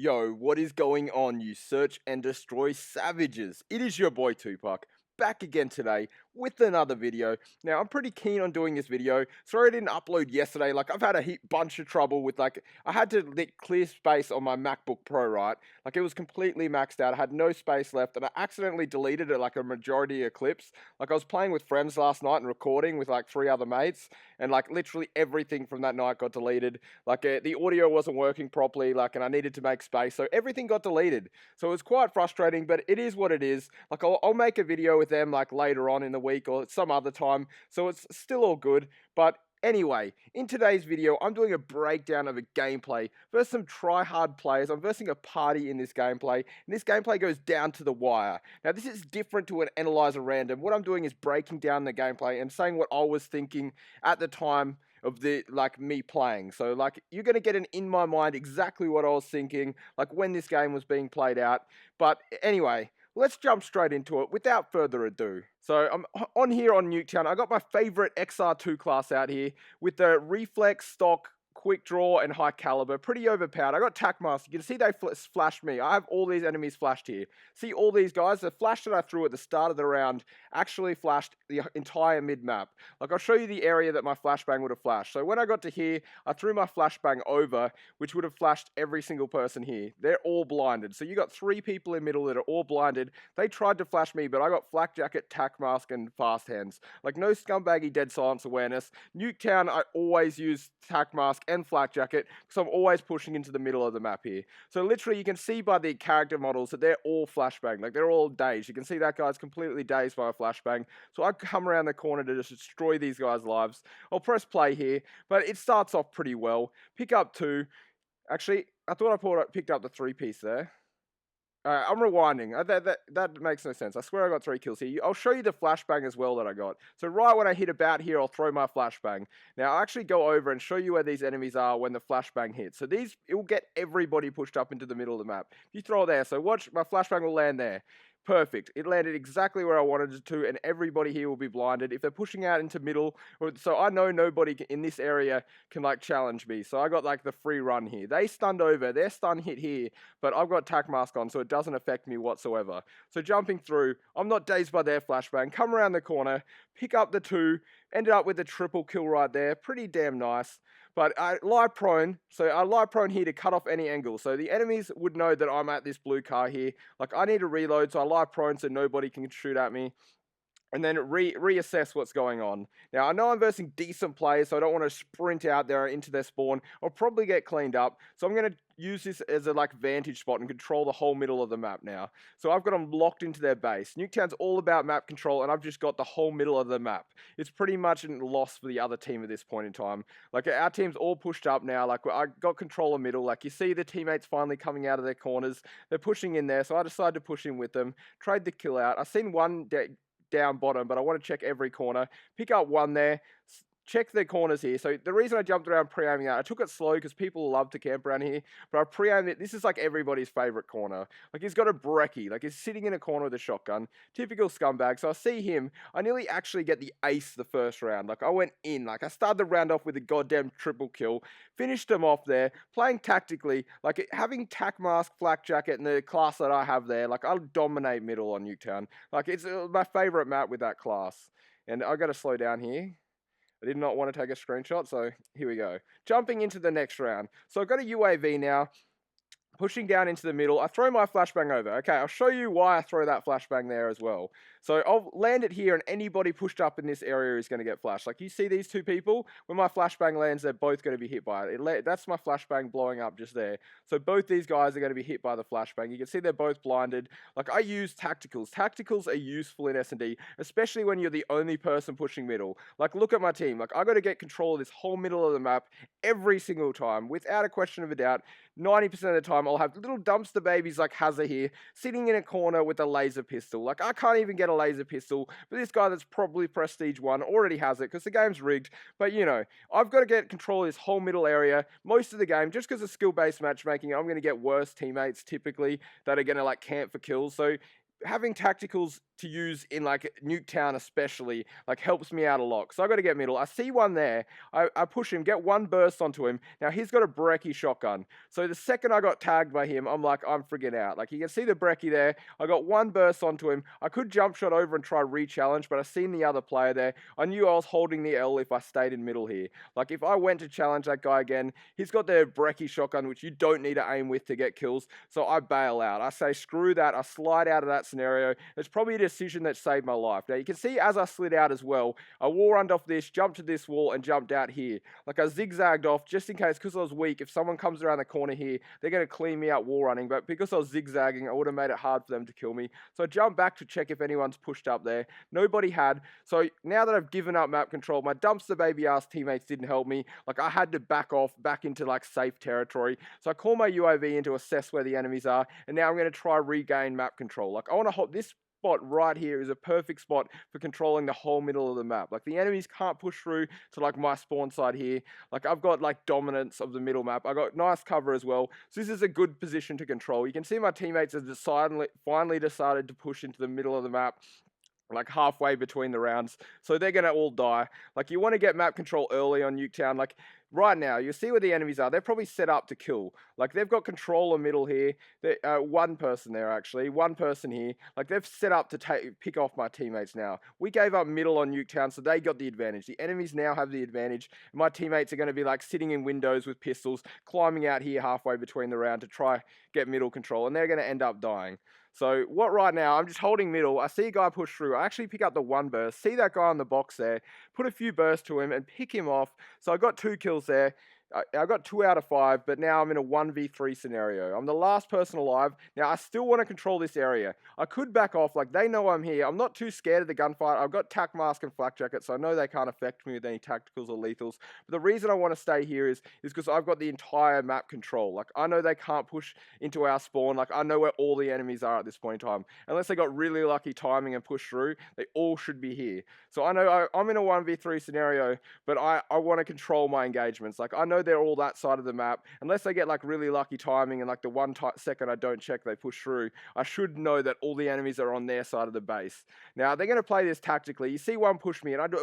Yo, what is going on, you search and destroy savages? It is your boy Tupac, back again today with another video. Now, I'm pretty keen on doing this video. Sorry I didn't upload yesterday. I've had a bunch of trouble with, I had to clear space on my MacBook Pro, right? It was completely maxed out. I had no space left, and I accidentally deleted it, a majority of clips. I was playing with friends last night and recording with, 3 other mates, and, literally everything from that night got deleted. The audio wasn't working properly, and I needed to make space, so everything got deleted. So it was quite frustrating, but it is what it is. I'll make a video with them, later on in the week or some other time, so it's still all good. But anyway, in today's video, I'm doing a breakdown of a gameplay versus some try-hard players. I'm versing a party in this gameplay, and this gameplay goes down to the wire. Now, this is different to an analyzer random. What I'm doing is breaking down the gameplay and saying what I was thinking at the time of me playing. So you're gonna get an in my mind exactly what I was thinking, when this game was being played out. But anyway, let's jump straight into it without further ado. So I'm on here on Nuketown. I got my favorite XR2 class out here with the reflex, stock, quick draw, and high caliber. Pretty overpowered. I got tack mask. You can see they flashed me. I have all these enemies flashed here. See all these guys? The flash that I threw at the start of the round actually flashed the entire mid-map. I'll show you the area that my flashbang would have flashed. So when I got to here, I threw my flashbang over, which would have flashed every single person here. They're all blinded. So you got 3 people in middle that are all blinded. They tried to flash me, but I got flak jacket, tack mask, and fast hands. No scumbaggy dead silence awareness. Nuketown, I always use tack mask and flak jacket because I'm always pushing into the middle of the map here. So literally you can see by the character models that they're all flashbang. They're all dazed. You can see that guy's completely dazed by a flashbang. So I come around the corner to just destroy these guys' lives. I'll press play here, but it starts off pretty well. Pick up 2. Actually, I thought I picked up the 3-piece there. I'm rewinding. That makes no sense. I swear I got 3 kills here. I'll show you the flashbang as well that I got. So right when I hit about here, I'll throw my flashbang. Now, I'll actually go over and show you where these enemies are when the flashbang hits. So it will get everybody pushed up into the middle of the map. If you throw it there, so watch, my flashbang will land there. Perfect. It landed exactly where I wanted it to, and everybody here will be blinded. If they're pushing out into middle, so I know nobody in this area can challenge me. So I got the free run here. They stunned over. Their stun hit here, but I've got tack mask on, so it doesn't affect me whatsoever. So jumping through, I'm not dazed by their flashbang. Come around the corner, pick up the 2, ended up with a triple kill right there. Pretty damn nice. But I lie prone, so I lie prone here to cut off any angle. So the enemies would know that I'm at this blue car here. I need to reload, so I lie prone so nobody can shoot at me. And then reassess what's going on. Now, I know I'm versing decent players, so I don't want to sprint out there into their spawn. I'll probably get cleaned up. So I'm going to use this as a vantage spot and control the whole middle of the map now. So I've got them locked into their base. Nuketown's all about map control, and I've just got the whole middle of the map. It's pretty much a loss for the other team at this point in time. Our team's all pushed up now. I got control of middle. You see the teammates finally coming out of their corners. They're pushing in there, so I decided to push in with them. Trade the kill out. I've seen one down bottom, but I want to check every corner. Pick up 1 there. Check the corners here. So the reason I jumped around pre-aiming that, I took it slow because people love to camp around here, but I pre-aimed it. This is everybody's favorite corner. He's got a brekkie. He's sitting in a corner with a shotgun. Typical scumbag. So I see him. I nearly actually get the ace the first round. I went in. I started the round off with a goddamn triple kill. Finished him off there. Playing tactically. Having tack mask, flak jacket, and the class that I have there. I'll dominate middle on Nuketown. It's my favorite map with that class. And I got to slow down here. I did not want to take a screenshot, so here we go. Jumping into the next round. So I've got a UAV now. Pushing down into the middle, I throw my flashbang over. Okay, I'll show you why I throw that flashbang there as well. So I'll land it here, and anybody pushed up in this area is going to get flashed. You see these 2 people? When my flashbang lands, they're both going to be hit by it. That's my flashbang blowing up just there. So both these guys are going to be hit by the flashbang. You can see they're both blinded. I use tacticals. Tacticals are useful in S&D, especially when you're the only person pushing middle. Look at my team. I got to get control of this whole middle of the map every single time, without a question of a doubt. 90% of the time, I'll have little dumpster babies like Hazza here, sitting in a corner with a laser pistol. I can't even get a laser pistol, but this guy that's probably Prestige 1 already has it, because the game's rigged. But, I've got to get control of this whole middle area most of the game, just because of skill-based matchmaking. I'm going to get worse teammates, typically, that are going to, camp for kills. So having tacticals to use in like Nuketown especially, like helps me out a lot. So I got to get middle. I see one there. I push him, get one burst onto him. Now he's got a brekkie shotgun. So the second I got tagged by him, I'm like, I'm friggin' out. Like you can see the brekkie there. I got one burst onto him. I could jump shot over and try re-challenge, but I seen the other player there. I knew I was holding the L if I stayed in middle here. Like if I went to challenge that guy again, he's got the brekkie shotgun, which you don't need to aim with to get kills. So I bail out. I say, screw that. I slide out of that scenario. It's probably a decision that saved my life. Now you can see as I slid out as well, I wall runned off this, jumped to this wall and jumped out here. Like I zigzagged off just in case, because I was weak, if someone comes around the corner here, they're going to clean me out wall running. But because I was zigzagging, I would have made it hard for them to kill me. So I jumped back to check if anyone's pushed up there. Nobody had. So now that I've given up map control, my dumpster baby ass teammates didn't help me. Like I had to back off back into like safe territory. So I call my UAV in to assess where the enemies are, and now I'm going to try regain map control. Like I want to hold this spot right here is a perfect spot for controlling the whole middle of the map. Like the enemies can't push through to like my spawn side here. Like I've got like dominance of the middle map. I got nice cover as well. So this is a good position to control. You can see my teammates have finally decided to push into the middle of the map, like halfway between the rounds. So they're going to all die. Like you want to get map control early on Nuketown. Like right now, you see where the enemies are. They're probably set up to kill. Like they've got control of middle here. One person there actually. One person here. Like they've set up to pick off my teammates now. We gave up middle on Nuketown, so they got the advantage. The enemies now have the advantage. My teammates are going to be like sitting in windows with pistols, climbing out here halfway between the round to try get middle control, and they're going to end up dying. So what right now, I'm just holding middle. I see a guy push through. I actually pick up the one burst, see that guy on the box there, put a few bursts to him and pick him off. So I got 2 kills there. I got 2 out of 5, but now I'm in a 1v3 scenario. I'm the last person alive. Now, I still want to control this area. I could back off, like they know I'm here. I'm not too scared of the gunfight. I've got tac mask and flak jacket, so I know they can't affect me with any tacticals or lethals. But the reason I want to stay here is because I've got the entire map control. Like, I know they can't push into our spawn. Like, I know where all the enemies are at this point in time. Unless they got really lucky timing and push through, they all should be here. So I know I'm in a 1v3 scenario, but I want to control my engagements. Like, I know they're all that side of the map. Unless they get like really lucky timing and like the one second I don't check they push through, I should know that all the enemies are on their side of the base. Now they're going to play this tactically. You see one push me and I do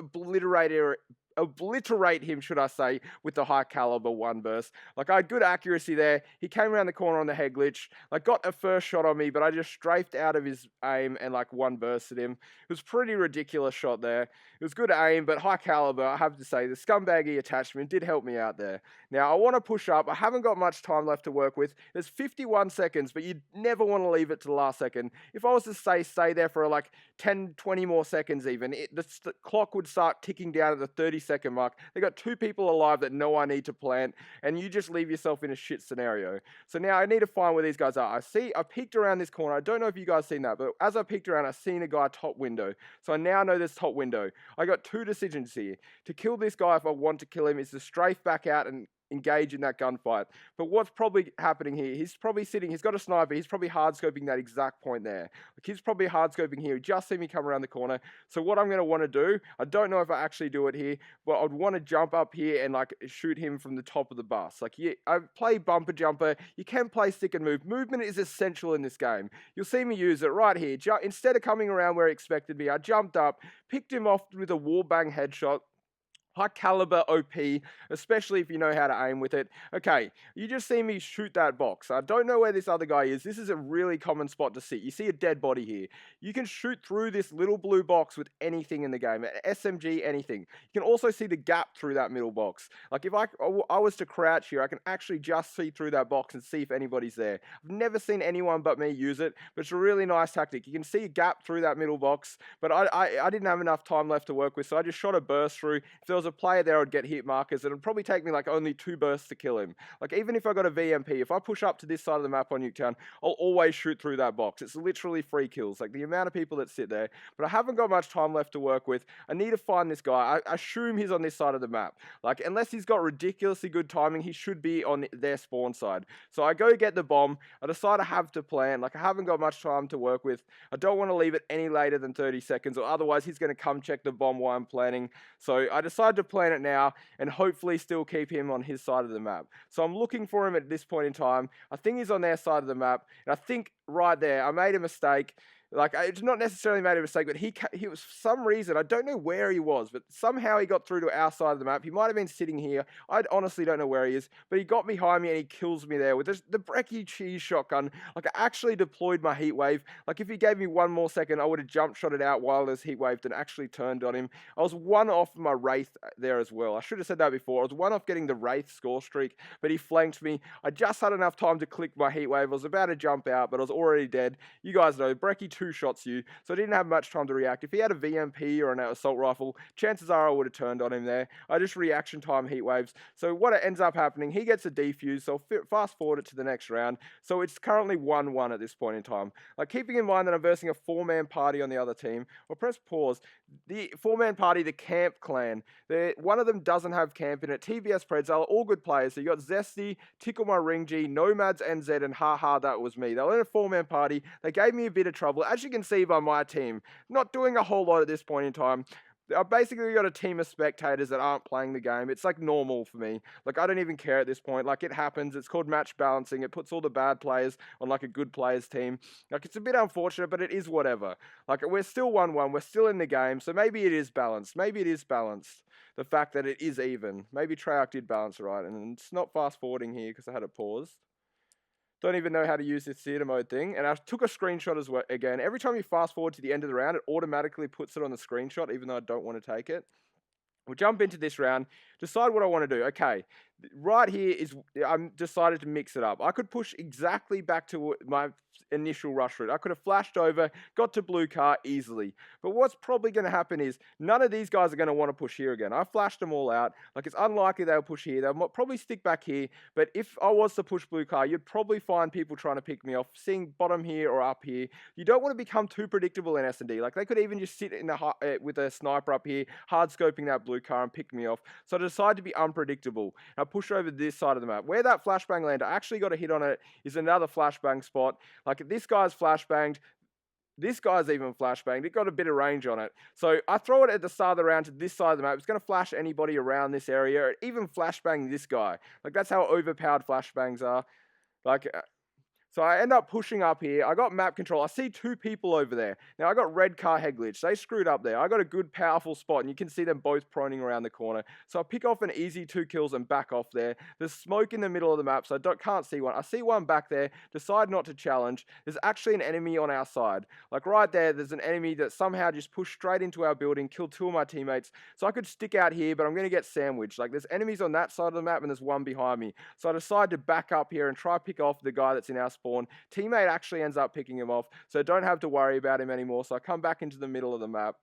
obliterate him, should I say, with the high caliber one burst. Like I had good accuracy there. He came around the corner on the head glitch, like got a first shot on me, but I just strafed out of his aim and like one bursted him. It was pretty ridiculous shot there. It was good aim, but high caliber, I have to say, the scumbaggy attachment did help me out there. Now I want to push up. I haven't got much time left to work with. There's 51 seconds, but you never want to leave it to the last second. If I was to stay there for like 10, 20 more seconds even, the clock would start ticking down at the 30-second mark. They got 2 people alive that know I need to plant, and you just leave yourself in a shit scenario. So now I need to find where these guys are. I peeked around this corner. I don't know if you guys seen that, but as I peeked around, I seen a guy top window. So I now know there's top window. I got 2 decisions here. To kill this guy if I want to kill him is to strafe back out and engage in that gunfight. But what's probably happening here, he's probably sitting, he's got a sniper, he's probably hard scoping that exact point there. Like he's probably hard scoping here, he just see me come around the corner. So what I'm going to want to do, I don't know if I actually do it here, but I'd want to jump up here and like shoot him from the top of the bus. Like I play bumper jumper, you can play stick and move. Movement is essential in this game. You'll see me use it right here. Instead of coming around where he expected me, I jumped up, picked him off with a wall bang headshot. High caliber OP, especially if you know how to aim with it. Okay, you just see me shoot that box. I don't know where this other guy is. This is a really common spot to sit. You see a dead body here. You can shoot through this little blue box with anything in the game. SMG, anything. You can also see the gap through that middle box. Like if I was to crouch here, I can actually just see through that box and see if anybody's there. I've never seen anyone but me use it, but it's a really nice tactic. You can see a gap through that middle box, but I didn't have enough time left to work with, so I just shot a burst through. If there was a player there, I'd get hit markers. It'd probably take me like only 2 bursts to kill him. Like even if I got a VMP, if I push up to this side of the map on Nuketown, I'll always shoot through that box. It's literally free kills. Like the amount of people that sit there. But I haven't got much time left to work with. I need to find this guy. I assume he's on this side of the map. Like unless he's got ridiculously good timing, he should be on their spawn side. So I go get the bomb. I decide I have to plant. Like I haven't got much time to work with. I don't want to leave it any later than 30 seconds, or otherwise he's going to come check the bomb while I'm planting. So I decide to plant it now and hopefully still keep him on his side of the map. So I'm looking for him at this point in time. I think he's on their side of the map, and I think right there I made a mistake. Like, it's not necessarily made a mistake, but he was, for some reason, I don't know where he was, but somehow he got through to our side of the map. He might have been sitting here. I honestly don't know where he is, but he got behind me and he kills me there with the brekkie cheese shotgun. Like, I actually deployed my heat wave. Like, if he gave me one more second, I would have jump shot it out while this heat waved and actually turned on him. I was one off my Wraith there as well. I should have said that before. I was one off getting the Wraith score streak, but he flanked me. I just had enough time to click my heat wave. I was about to jump out, but I was already dead. You guys know, brekkie two-shots you, so I didn't have much time to react. If he had a VMP or an assault rifle, chances are I would have turned on him there. I just reaction time heat waves. So what ends up happening, he gets a defuse, so I'll fast forward it to the next round. So it's currently 1-1 at this point in time. Like, keeping in mind that I'm versing a 4-man party on the other team, I'll press pause. The 4-man party, the Camp Clan, one of them doesn't have camp in it. TVS Preds are all good players. So you got Zesty, Tickle My Ring G, Nomads NZ, and Haha, that was me. They were in a 4-man party. They gave me a bit of trouble. As you can see by my team, not doing a whole lot at this point in time. I've basically got a team of spectators that aren't playing the game. It's like normal for me. Like, I don't even care at this point. Like, it happens. It's called match balancing. It puts all the bad players on like a good players team. Like, it's a bit unfortunate, but it is whatever. Like, we're still 1-1. We're still in the game. So maybe it is balanced. Maybe it is balanced. The fact that it is even. Maybe TryHard did balance right. And it's not fast forwarding here because I had it paused. Don't even know how to use this theater mode thing. And I took a screenshot as well. Again, every time you fast forward to the end of the round, it automatically puts it on the screenshot, even though I don't want to take it. We'll jump into this round, decide what I want to do. Okay, right here is, I'm decided to mix it up. I could push exactly back to my initial rush route. I could have flashed over, got to blue car easily. But what's probably going to happen is none of these guys are going to want to push here again. I flashed them all out. Like, it's unlikely they'll push here. They'll probably stick back here. But if I was to push blue car, you'd probably find people trying to pick me off, seeing bottom here or up here. You don't want to become too predictable in S&D. Like, they could even just sit in with a sniper up here, hard scoping that blue car and pick me off. So I decided to be unpredictable. I push over this side of the map. Where that flashbang landed, I actually got a hit on it, is another flashbang spot. Like, this guy's flashbanged. This guy's even flashbanged. It got a bit of range on it. So I throw it at the start of the round to this side of the map. It's going to flash anybody around this area. It even flashbang this guy. Like, that's how overpowered flashbangs are. Like, so I end up pushing up here. I got map control. I see two people over there. Now, I got red car head glitch. They screwed up there. I got a good, powerful spot, and you can see them both proning around the corner. So I pick off an easy 2 kills and back off there. There's smoke in the middle of the map, so I can't see one. I see one back there. Decide not to challenge. There's actually an enemy on our side. Like, right there, there's an enemy that somehow just pushed straight into our building, killed 2 of my teammates. So I could stick out here, but I'm going to get sandwiched. Like, there's enemies on that side of the map, and there's one behind me. So I decide to back up here and try to pick off the guy that's in our spawn. Teammate actually ends up picking him off, so I don't have to worry about him anymore. So I come back into the middle of the map.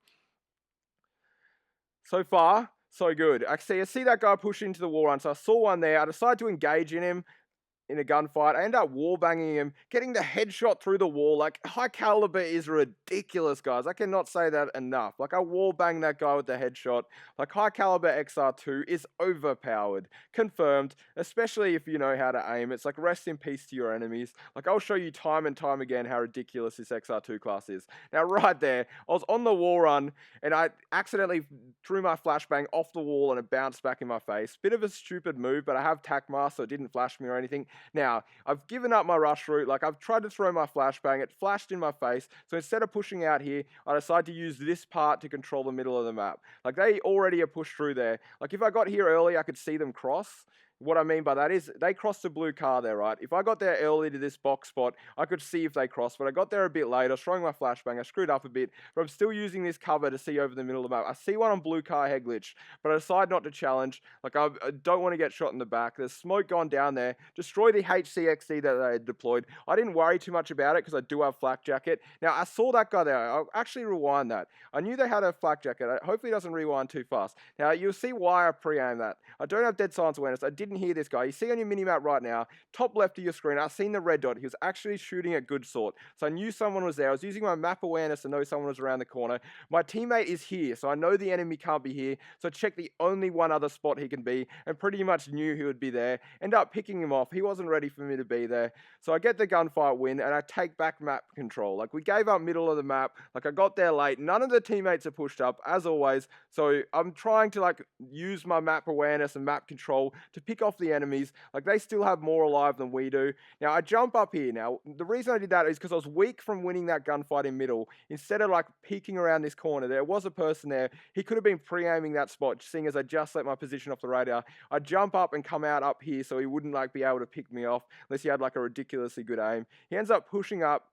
So far, so good. I see that guy push into the wall run, so I saw one there. I decided to engage in him in a gunfight. I end up wallbanging him, getting the headshot through the wall. Like, high caliber is ridiculous, guys. I cannot say that enough. Like, I wallbanged that guy with the headshot. Like, high caliber XR2 is overpowered. Confirmed, especially if you know how to aim. It's like, rest in peace to your enemies. Like, I'll show you time and time again how ridiculous this XR2 class is. Now, right there, I was on the wall run, and I accidentally threw my flashbang off the wall, and it bounced back in my face. Bit of a stupid move, but I have tac mask, so it didn't flash me or anything. Now, I've given up my rush route. Like, I've tried to throw my flashbang. It flashed in my face. So instead of pushing out here, I decided to use this part to control the middle of the map. Like, they already are pushed through there. Like, if I got here early, I could see them cross. What I mean by that is they crossed the blue car there, right? If I got there early to this box spot, I could see if they crossed, but I got there a bit late. I was throwing my flashbang. I screwed up a bit, but I'm still using this cover to see over the middle of the map. I see one on blue car head glitch, but I decide not to challenge. Like, I don't want to get shot in the back. There's smoke gone down there. Destroy the HCXD that they had deployed. I didn't worry too much about it because I do have flak jacket. Now, I saw that guy there. I'll actually rewind that. I knew they had a flak jacket. Hopefully it doesn't rewind too fast. Now, you'll see why I pre-aimed that. I don't have dead silence awareness. I didn't hear this guy. You see on your minimap right now, top left of your screen, I've seen the red dot. He was actually shooting at good sort. So I knew someone was there. I was using my map awareness to know someone was around the corner. My teammate is here, so I know the enemy can't be here. So I checked the only one other spot he can be, and pretty much knew he would be there. End up picking him off. He wasn't ready for me to be there. So I get the gunfight win, and I take back map control. Like, we gave up middle of the map. Like, I got there late. None of the teammates are pushed up, as always. So I'm trying to, like, use my map awareness and map control to pick pick off the enemies. Like, they still have more alive than we do. Now, I jump up here. Now, the reason I did that is because I was weak from winning that gunfight in middle. Instead of, like, peeking around this corner, there was a person there. He could have been pre-aiming that spot, seeing as I just let my position off the radar. I jump up and come out up here so he wouldn't, like, be able to pick me off unless he had, like, a ridiculously good aim. He ends up pushing up,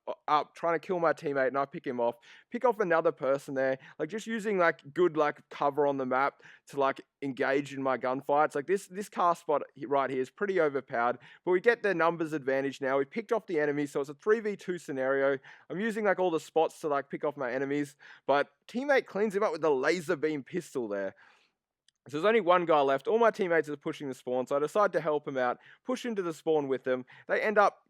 trying to kill my teammate, and I pick him off. Pick off another person there. Like, just using, like, good, like, cover on the map to, like, engage in my gunfights. Like, this car spot right here is pretty overpowered, but we get the numbers advantage now. We picked off the enemy, so it's a 3v2 scenario. I'm using, like, all the spots to, like, pick off my enemies, but teammate cleans him up with the laser beam pistol there. So there's only one guy left. All my teammates are pushing the spawn, so I decide to help him out, push into the spawn with them. They end up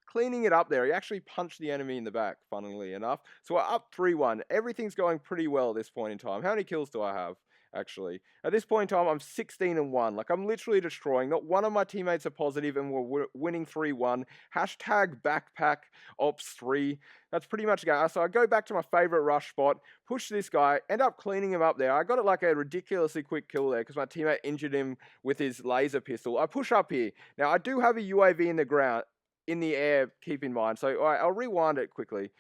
cleaning it up there. He actually punched the enemy in the back, funnily enough. So we're up 3-1. Everything's going pretty well at this point in time. How many kills do I have, actually? At this point in time, I'm 16-1. Like, I'm literally destroying. Not one of my teammates are positive, and we're winning 3-1. Hashtag backpack ops 3. That's pretty much it. So I go back to my favorite rush spot, push this guy, end up cleaning him up there. I got it like a ridiculously quick kill there because my teammate injured him with his laser pistol. I push up here. Now, I do have a UAV in the ground, in the air, keep in mind. So I'll rewind it quickly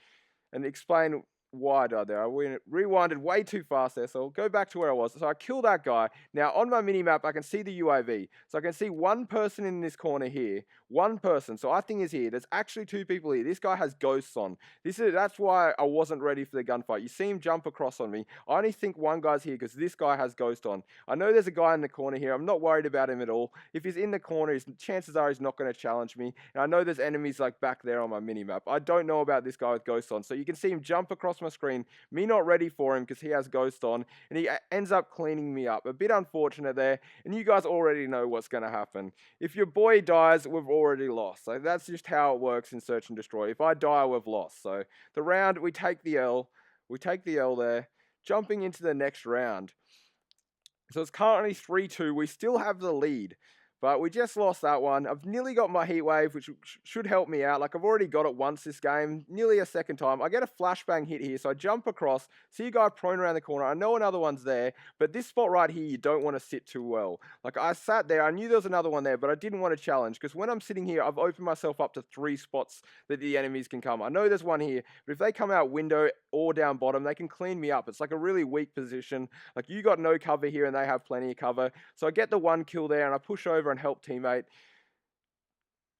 and explain why I died there. I rewinded way too fast there, so I'll go back to where I was. So I kill that guy. Now, on my mini-map, I can see the UAV. So I can see one person in this corner here. One person. So I think he's here. There's actually two people here. This guy has ghosts on. That's why I wasn't ready for the gunfight. You see him jump across on me. I only think one guy's here because this guy has ghost on. I know there's a guy in the corner here. I'm not worried about him at all. If he's in the corner, chances are he's not going to challenge me. And I know there's enemies like back there on my mini-map. I don't know about this guy with ghost on. So you can see him jump across my screen. Me not ready for him because he has ghost on. And he ends up cleaning me up. A bit unfortunate there. And you guys already know what's going to happen. If your boy dies, we've already lost. So that's just how it works in Search and Destroy. If I die, we've lost. So the round, we take the L. We take the L there. Jumping into the next round. So it's currently 3-2. We still have the lead. But we just lost that one. I've nearly got my heat wave, which should help me out. Like, I've already got it once this game, nearly a second time. I get a flashbang hit here, so I jump across, see a guy prone around the corner. I know another one's there, but this spot right here, you don't want to sit too well. Like, I sat there, I knew there was another one there, but I didn't want to challenge, because when I'm sitting here, I've opened myself up to 3 spots that the enemies can come. I know there's one here, but if they come out window or down bottom, they can clean me up. It's like a really weak position. Like, you got no cover here, and they have plenty of cover. So I get the one kill there, and I push over and help teammate.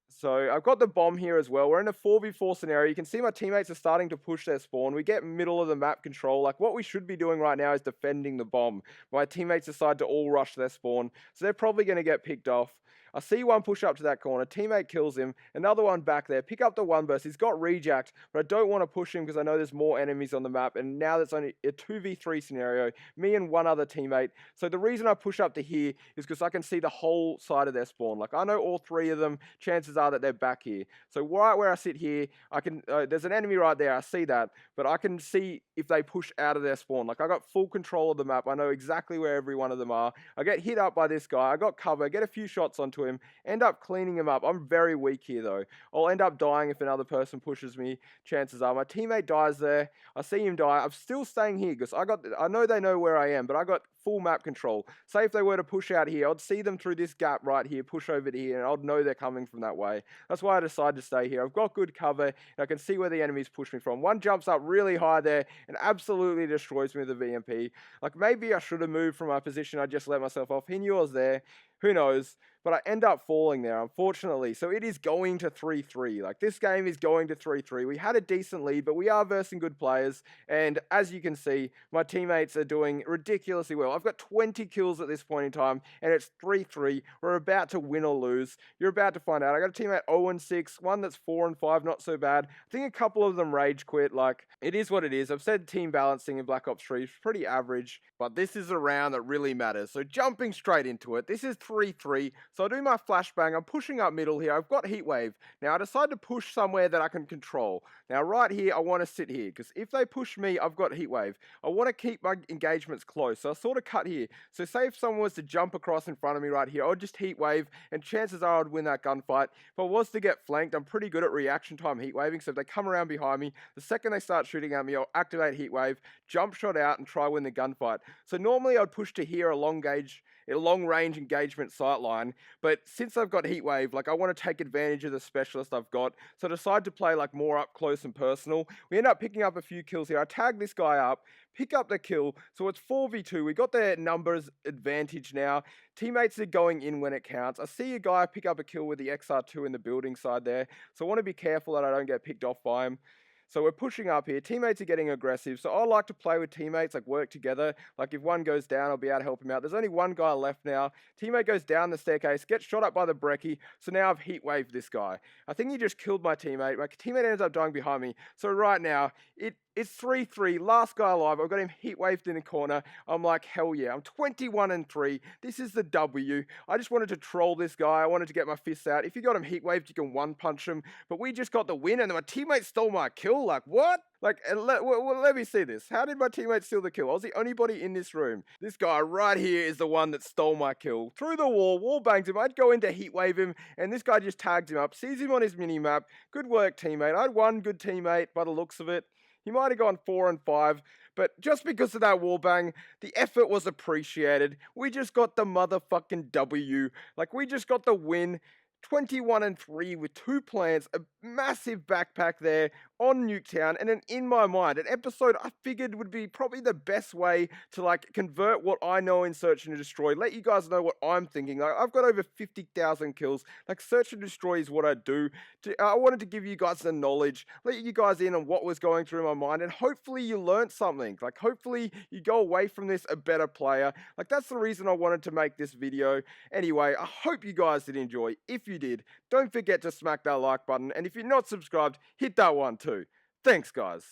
So I've got the bomb here as well. We're in a 4v4 scenario. You can see my teammates are starting to push their spawn. We get middle of the map control. Like, what we should be doing right now is defending the bomb. My teammates decide to all rush their spawn, so they're probably going to get picked off. I see one push up to that corner. Teammate kills him. Another one back there. Pick up the one burst. He's got rejacked, but I don't want to push him because I know there's more enemies on the map. And now that's only a 2v3 scenario. Me and one other teammate. So the reason I push up to here is because I can see the whole side of their spawn. Like, I know all 3 of them. Chances are that they're back here. So right where I sit here, I can. There's an enemy right there. I see that, but I can see if they push out of their spawn. Like, I got full control of the map. I know exactly where every one of them are. I get hit up by this guy. I got cover. Get a few shots onto him. End up cleaning him up. I'm very weak here though. I'll end up dying if another person pushes me. Chances are my teammate dies there. I see him die. I'm still staying here because I know they know where I am, but I got full map control. Say if they were to push out here, I'd see them through this gap right here, push over to here, and I'd know they're coming from that way. That's why I decided to stay here. I've got good cover, and I can see where the enemies push me from. One jumps up really high there and absolutely destroys me with a VMP. Like, maybe I should have moved from my position. I just let myself off. He knew I was there. Who knows? But I end up falling there, unfortunately. So it is going to 3-3. Like, this game is going to 3-3. We had a decent lead, but we are versing good players. And as you can see, my teammates are doing ridiculously well. I've got 20 kills at this point in time, and it's 3-3. We're about to win or lose. You're about to find out. I got a teammate 0-6, one that's 4-5, not so bad. I think a couple of them rage quit. Like, it is what it is. I've said team balancing in Black Ops 3 is pretty average, but this is a round that really matters. So jumping straight into it, this is 3-3. So I do my flashbang. I'm pushing up middle here. I've got heatwave. Now I decide to push somewhere that I can control. Now right here, I want to sit here because if they push me, I've got heatwave. I want to keep my engagements close. So I sort of cut here. So say if someone was to jump across in front of me right here, I'd just heatwave and chances are I'd win that gunfight. If I was to get flanked, I'm pretty good at reaction time heatwaving. So if they come around behind me, the second they start shooting at me, I'll activate heatwave, jump shot out and try win the gunfight. So normally I'd push to here a long gauge a long-range engagement sightline. But since I've got Heatwave, like I want to take advantage of the specialist I've got, so I decide to play like more up close and personal. We end up picking up a few kills here. I tag this guy up, pick up the kill, so it's 4v2. We got their numbers advantage now. Teammates are going in when it counts. I see a guy pick up a kill with the XR2 in the building side there, so I want to be careful that I don't get picked off by him. So we're pushing up here. Teammates are getting aggressive. So I like to play with teammates, like work together. Like if one goes down, I'll be able to help him out. There's only one guy left now. Teammate goes down the staircase, gets shot up by the brekkie. So now I've heatwaved this guy. I think he just killed my teammate. My teammate ends up dying behind me. So right now, it's 3-3, last guy alive. I've got him heatwaved in the corner. I'm like, hell yeah, I'm 21-3. This is the W. I just wanted to troll this guy. I wanted to get my fists out. If you got him heatwaved, you can one-punch him. But we just got the win, and my teammate stole my kill. Like, what? Like, let me see this. How did my teammate steal the kill? I was the only body in this room. This guy right here is the one that stole my kill. Through the wall bangs him. I'd go in to heatwave him, and this guy just tags him up, sees him on his mini-map. Good work, teammate. I had one good teammate by the looks of it. He might have gone 4 and 5, but just because of that wallbang, the effort was appreciated. We just got the motherfucking W. Like, we just got the win. 21-3 with 2 plants, a massive backpack there on Nuketown, and then in my mind, an episode I figured would be probably the best way to like convert what I know in Search and Destroy, let you guys know what I'm thinking. Like, I've got over 50,000 kills, like Search and Destroy is what I do. I wanted to give you guys the knowledge, let you guys in on what was going through my mind, and hopefully you learned something. Like, hopefully you go away from this a better player. Like, that's the reason I wanted to make this video. Anyway, I hope you guys did enjoy. If you did, don't forget to smack that like button, and if you're not subscribed, hit that one too. Thanks, guys.